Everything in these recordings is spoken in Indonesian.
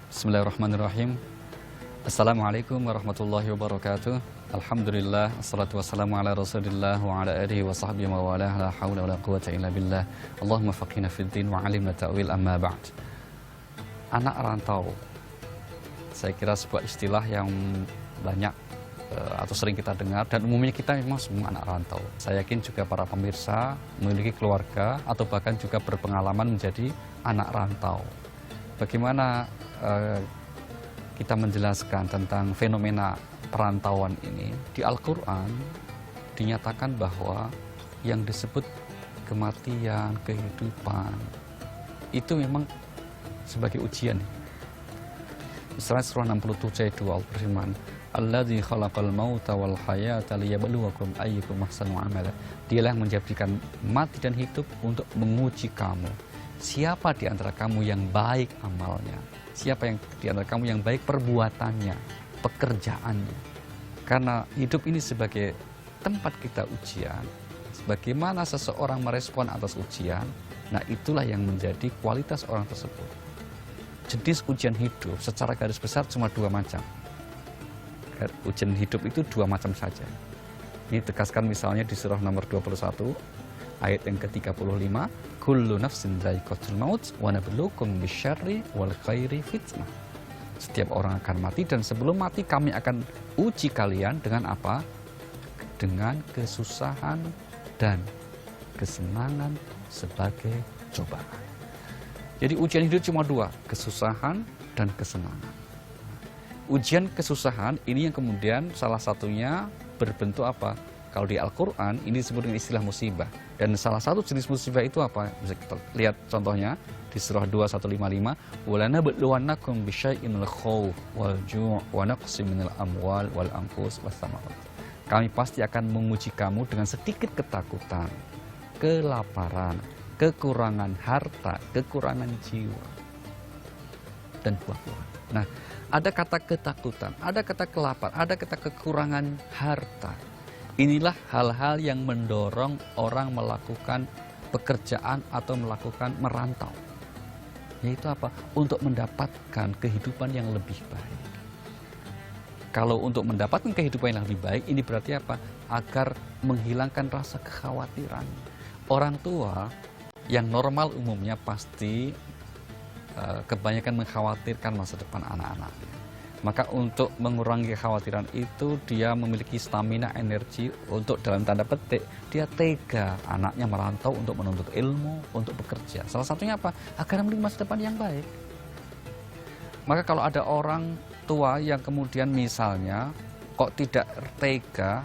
Bismillahirrahmanirrahim. Assalamualaikum warahmatullahi wabarakatuh. Alhamdulillah, assalatu wassalamu ala rasulillah wa ala alihi wa sahbihi wa wala la hawla wa la quwata illa billah. Allahumma faqihna fid din wa alimna ta'wil amma ba'd. Anak rantau, saya kira sebuah istilah yang banyak atau sering kita dengar, dan umumnya kita memang semua anak rantau. Saya yakin juga para pemirsa memiliki keluarga atau bahkan juga berpengalaman menjadi anak rantau. Bagaimana kita menjelaskan tentang fenomena perantauan ini? Di Al-Quran dinyatakan bahwa yang disebut kematian, kehidupan itu memang sebagai ujian. Misalnya surah 67 ayat 2 Allah berfirman, Alladzi khalaqal mauta wal hayata liyabluwakum ayyukum ahsanu amala. Dialah yang menjadikan mati dan hidup untuk menguji kamu. Siapa di antara kamu yang baik amalnya? Siapa yang di antara kamu yang baik perbuatannya, pekerjaannya? Karena hidup ini sebagai tempat kita ujian. Bagaimana seseorang merespon atas ujian, nah itulah yang menjadi kualitas orang tersebut. Jenis ujian hidup secara garis besar cuma dua macam. Ujian hidup itu dua macam saja. Ini tegaskan misalnya di surah nomor 21 ayat yang ke-35, kullu nafsin dha'iqatul maut wa nabluukum bisyarri wal khairi fitnah. Setiap orang akan mati, dan sebelum mati kami akan uji kalian dengan apa? Dengan kesusahan dan kesenangan sebagai cobaan. Jadi ujian hidup cuma dua, kesusahan dan kesenangan. Ujian kesusahan ini yang kemudian salah satunya berbentuk apa? Kalau di Al-Quran ini disebut dengan istilah musibah. Dan salah satu jenis musibah itu apa? Bisa kita lihat contohnya di surah 2155. وَلَنَبْلُوَنَّكُمْ بِشَيْءٍ مِنَ الْخَوْفِ وَالْجُوعِ وَنَقْصٍ مِنَ الْأَمْوَالِ وَالْأَنْفُسِ وَالثَّمَرَاتِ. Kami pasti akan menguji kamu dengan sedikit ketakutan, kelaparan, kekurangan harta, kekurangan jiwa, dan buah-buahan. Nah, ada kata ketakutan, ada kata kelaparan, ada kata kekurangan harta. Inilah hal-hal yang mendorong orang melakukan pekerjaan atau melakukan merantau. Yaitu apa? Untuk mendapatkan kehidupan yang lebih baik. Kalau untuk mendapatkan kehidupan yang lebih baik, ini berarti apa? Agar menghilangkan rasa kekhawatiran. Orang tua yang normal umumnya pasti kebanyakan mengkhawatirkan masa depan anak-anaknya. Maka untuk mengurangi kekhawatiran itu, dia memiliki stamina, energi untuk dalam tanda petik, dia tega anaknya merantau untuk menuntut ilmu, untuk bekerja. Salah satunya apa? Agar memiliki masa depan yang baik. Maka kalau ada orang tua yang kemudian misalnya kok tidak tega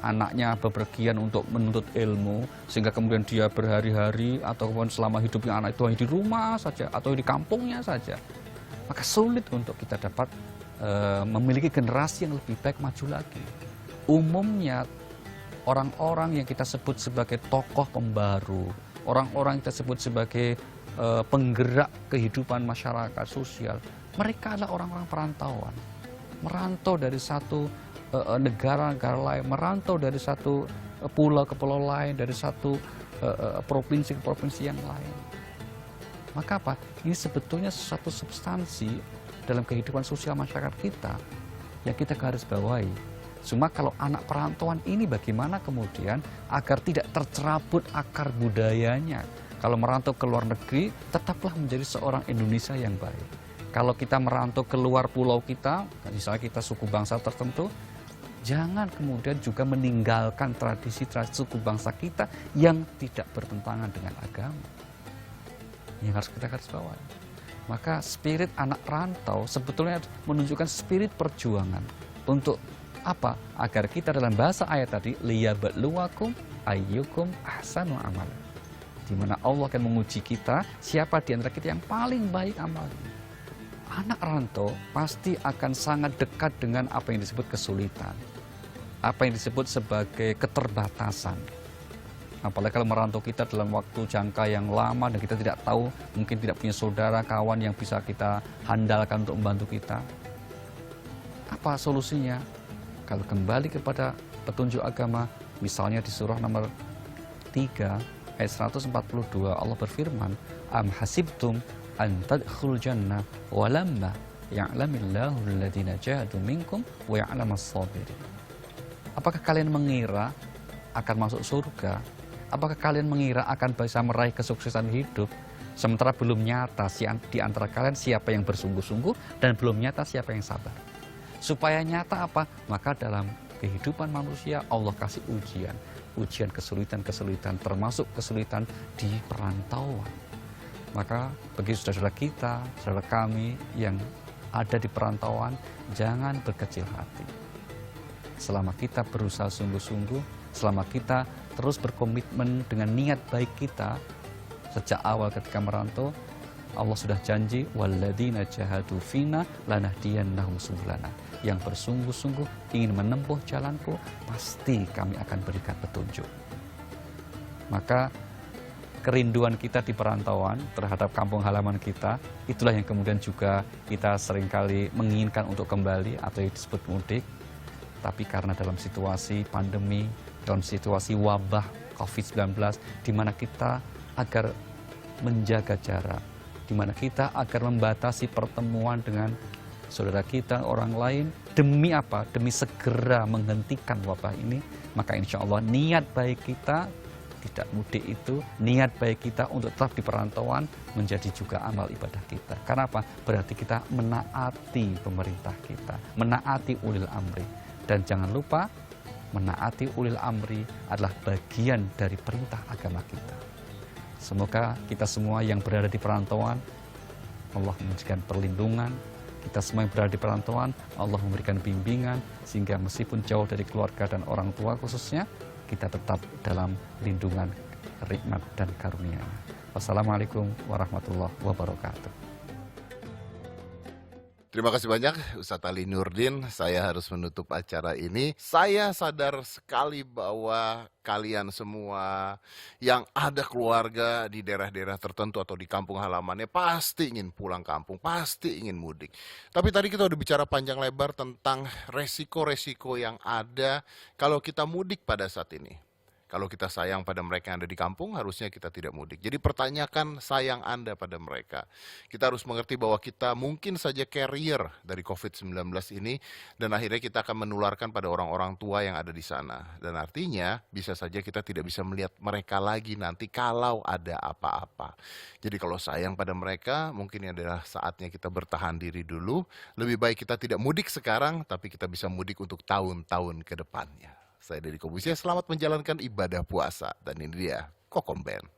anaknya bepergian untuk menuntut ilmu, sehingga kemudian dia berhari-hari ataupun selama hidupnya anak itu hanya di rumah saja atau di kampungnya saja, maka sulit untuk kita dapat memiliki generasi yang lebih baik maju lagi. Umumnya orang-orang yang kita sebut sebagai tokoh pembaru, orang-orang yang kita sebut sebagai penggerak kehidupan masyarakat sosial, mereka adalah orang-orang perantauan. Merantau dari satu negara lain, merantau dari satu pulau ke pulau lain, dari satu provinsi ke provinsi yang lain. Maka apa? Ini sebetulnya suatu substansi dalam kehidupan sosial masyarakat kita yang kita garis bawahi. Cuma kalau anak perantauan ini bagaimana kemudian agar tidak tercerabut akar budayanya. Kalau merantau ke luar negeri, tetaplah menjadi seorang Indonesia yang baik. Kalau kita merantau ke luar pulau kita, misalnya kita suku bangsa tertentu, jangan kemudian juga meninggalkan tradisi-tradisi suku bangsa kita yang tidak bertentangan dengan agama. Yang harus kita garis bawahi. Maka spirit anak rantau sebetulnya menunjukkan spirit perjuangan. Untuk apa? Agar kita dalam bahasa ayat tadi, liyabluwakum ayyukum ahsanu amala. Di mana Allah akan menguji kita, siapa di antara kita yang paling baik amalnya. Anak rantau pasti akan sangat dekat dengan apa yang disebut kesulitan, apa yang disebut sebagai keterbatasan. Apalagi kalau merantau kita dalam waktu jangka yang lama dan kita tidak tahu, mungkin tidak punya saudara, kawan yang bisa kita handalkan untuk membantu kita. Apa solusinya? Kalau kembali kepada petunjuk agama, misalnya di surah nomor 3 ayat 142 Allah berfirman, am hasibtum an tadkhulul jannah walamma ya'lamillahu alladhina jahadu minkum wa ya'lamas sabirin. Apakah kalian mengira akan masuk surga? Apakah kalian mengira akan bisa meraih kesuksesan hidup sementara belum nyata di antara kalian siapa yang bersungguh-sungguh dan belum nyata siapa yang sabar? Supaya nyata apa? Maka dalam kehidupan manusia Allah kasih ujian kesulitan-kesulitan, termasuk kesulitan di perantauan. Maka bagi saudara-saudara kita, saudara kami yang ada di perantauan, jangan berkecil hati. Selama kita berusaha sungguh-sungguh, selama kita terus berkomitmen dengan niat baik kita sejak awal ketika merantau, Allah sudah janji, walladzina jahadu fina lanahdiyannahum subulana. Yang bersungguh-sungguh ingin menempuh jalanku, pasti kami akan berikan petunjuk. Maka kerinduan kita di perantauan terhadap kampung halaman kita, itulah yang kemudian juga kita seringkali menginginkan untuk kembali atau yang disebut mudik. Tapi karena dalam situasi pandemi, dalam situasi wabah COVID-19, di mana kita agar menjaga jarak, di mana kita agar membatasi pertemuan dengan saudara kita, orang lain, demi apa? Demi segera menghentikan wabah ini. Maka insya Allah niat baik kita tidak mudik itu, niat baik kita untuk tetap di perantauan menjadi juga amal ibadah kita. Karena apa? Berarti kita menaati pemerintah kita, menaati ulil amri. Dan jangan lupa, menaati ulil amri adalah bagian dari perintah agama kita. Semoga kita semua yang berada di perantauan, Allah memberikan perlindungan. Kita semua yang berada di perantauan, Allah memberikan bimbingan, sehingga meskipun jauh dari keluarga dan orang tua khususnya, kita tetap dalam lindungan, nikmat dan karunia. Wassalamualaikum warahmatullahi wabarakatuh. Terima kasih banyak Ustadz Ali Nurdin. Saya harus menutup acara ini. Saya sadar sekali bahwa kalian semua yang ada keluarga di daerah-daerah tertentu atau di kampung halamannya pasti ingin pulang kampung, pasti ingin mudik. Tapi tadi kita udah bicara panjang lebar tentang resiko-resiko yang ada kalau kita mudik pada saat ini. Kalau kita sayang pada mereka yang ada di kampung, harusnya kita tidak mudik. Jadi pertanyakan sayang Anda pada mereka. Kita harus mengerti bahwa kita mungkin saja carrier dari COVID-19 ini, dan akhirnya kita akan menularkan pada orang-orang tua yang ada di sana. Dan artinya bisa saja kita tidak bisa melihat mereka lagi nanti kalau ada apa-apa. Jadi kalau sayang pada mereka, mungkin ini adalah saatnya kita bertahan diri dulu. Lebih baik kita tidak mudik sekarang, tapi kita bisa mudik untuk tahun-tahun ke depannya. Saya Deddy Kobusier, selamat menjalankan ibadah puasa. Dan ini dia Kokom Band.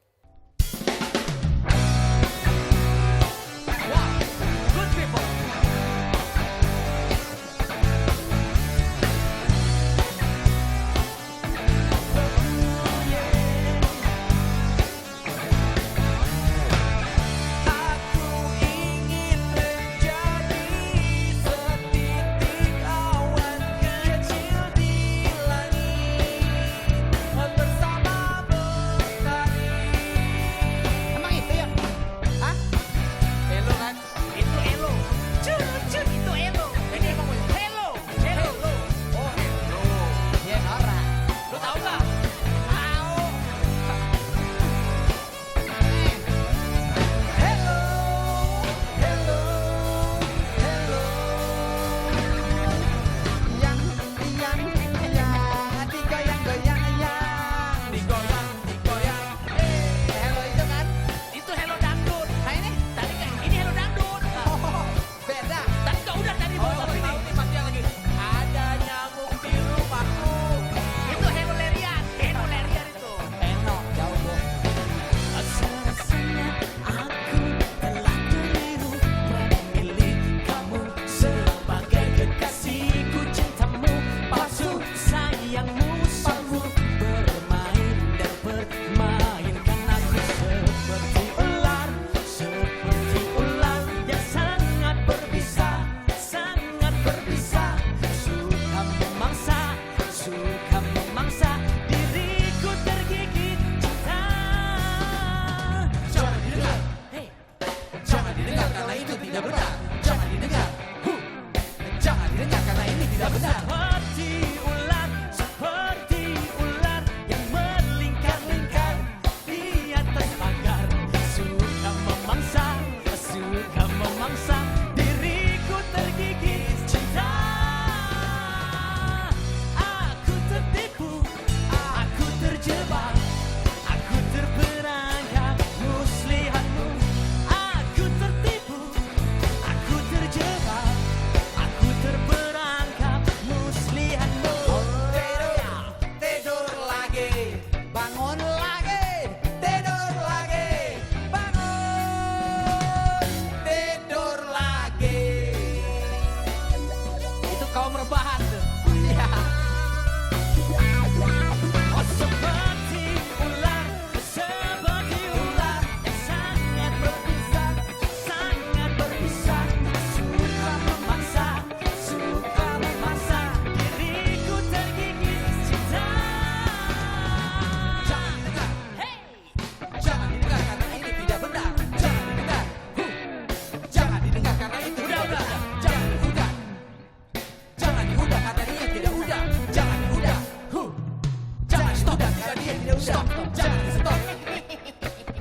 Stop, jangan di stop.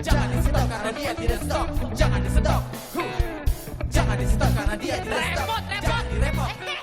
Jangan di stop karena dia tidak stop. Jangan di stop. Jangan di stop karena dia tidak stop. Jangan direpot.